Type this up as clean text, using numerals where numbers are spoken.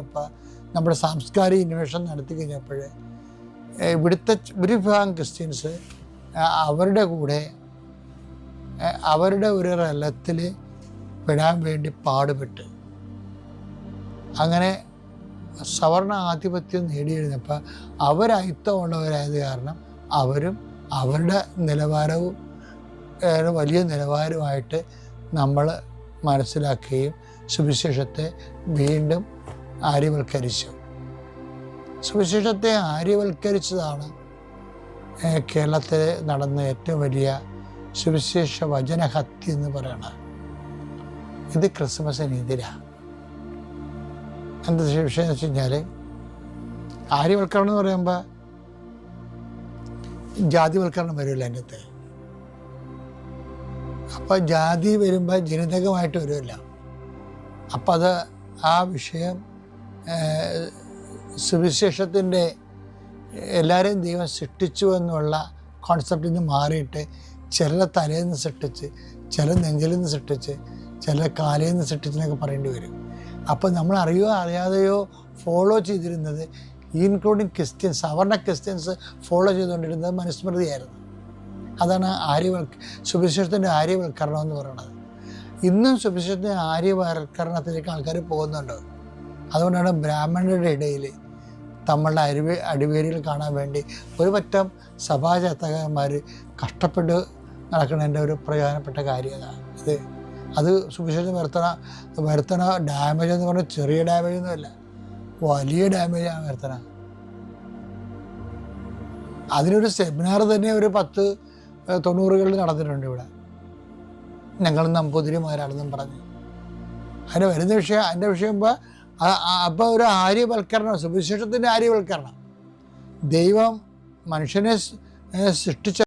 ഇപ്പോൾ നമ്മുടെ സാംസ്കാരിക ഇന്നോവേഷൻ നടത്തി കഴിഞ്ഞപ്പോൾ ഇവിടുത്തെ ഭൂരിഭാഗം ക്രിസ്ത്യൻസ് അവരുടെ കൂടെ അവരുടെ ഒരു റലത്തിൽ പെടാൻ വേണ്ടി പാടുപെട്ട് അങ്ങനെ സവർണ ആധിപത്യം നേടിയിരുന്നപ്പോൾ അവരയിത്തമുള്ളവരായത് കാരണം അവരും അവരുടെ നിലവാരവും വലിയ നിലവാരമായിട്ട് നമ്മൾ മനസ്സിലാക്കുകയും സുവിശേഷത്തെ വീണ്ടും ആര്യവൽക്കരിച്ചു. സുവിശേഷത്തെ ആര്യവൽക്കരിച്ചതാണ് കേരളത്തിൽ നടന്ന ഏറ്റവും വലിയ സുവിശേഷ വചനഹത്യ എന്ന് പറയുന്നത്. ഇത് ക്രിസ്മസിനെതിരാണ്. എന്താ വിഷയം എന്ന് വെച്ച് കഴിഞ്ഞാൽ, ആര്യവൽക്കരണം എന്ന് പറയുമ്പോൾ ജാതിവൽക്കരണം വരുമല്ലോ അതിനകത്ത്. അപ്പോൾ ജാതി വരുമ്പോൾ ജനിതകമായിട്ട് വരുമല്ല. അപ്പം അത് ആ വിഷയം സുവിശേഷത്തിൻ്റെ എല്ലാവരെയും ദൈവം സൃഷ്ടിച്ചു എന്നുള്ള കോൺസെപ്റ്റിൽ നിന്ന് മാറിയിട്ട് ചില തലയിൽ നിന്ന് സൃഷ്ടിച്ച്, ചില നെഞ്ചിൽ നിന്ന് സൃഷ്ടിച്ച്, ചില കാലയിൽ നിന്ന് സൃഷ്ടിച്ചെന്നൊക്കെ പറയേണ്ടി വരും. അപ്പോൾ നമ്മൾ അറിയോ അറിയാതെയോ ഫോളോ ചെയ്തിരുന്നത്, ഇൻക്ലൂഡിങ് ക്രിസ്ത്യൻസ്, സവർണ ക്രിസ്ത്യൻസ് ഫോളോ ചെയ്തുകൊണ്ടിരുന്നത് മനുസ്മൃതിയായിരുന്നു. അതാണ് സുവിശേഷത്തിൻ്റെ ആര്യവൽക്കരണം എന്ന് പറയുന്നത്. ഇന്നും സുവിശേഷത്തിൻ്റെ ആര്യവൽക്കരണത്തിലേക്ക് ആൾക്കാർ പോകുന്നുണ്ട്. അതുകൊണ്ടാണ് ബ്രാഹ്മണരുടെ ഇടയിൽ നമ്മളുടെ അടിവേരികൾ കാണാൻ വേണ്ടി ഒരു പറ്റം സഭാചാത്തകന്മാർ കഷ്ടപ്പെട്ട് നടക്കുന്നതിൻ്റെ ഒരു പ്രധാനപ്പെട്ട കാര്യം ഇത്. അത് സുവിശേഷം വരുത്തണ ഡാമേജ് എന്ന് പറഞ്ഞാൽ ചെറിയ ഡാമേജൊന്നുമല്ല, വലിയ ഡാമേജാണ് വരുത്തണ. അതിനൊരു സെമിനാർ തന്നെ ഒരു 90-കളിൽ നടന്നിട്ടുണ്ട് ഇവിടെ. ഞങ്ങൾ നമ്പൂതിരിമാരാണെന്നും പറഞ്ഞ് അതിന് വരുന്ന വിഷയം, അതിൻ്റെ വിഷയം അപ്പോൾ ഒരു ആര്യവൽക്കരണം, സുവിശേഷത്തിൻ്റെ ആര്യവൽക്കരണം. ദൈവം മനുഷ്യനെ സൃഷ്ടിച്ച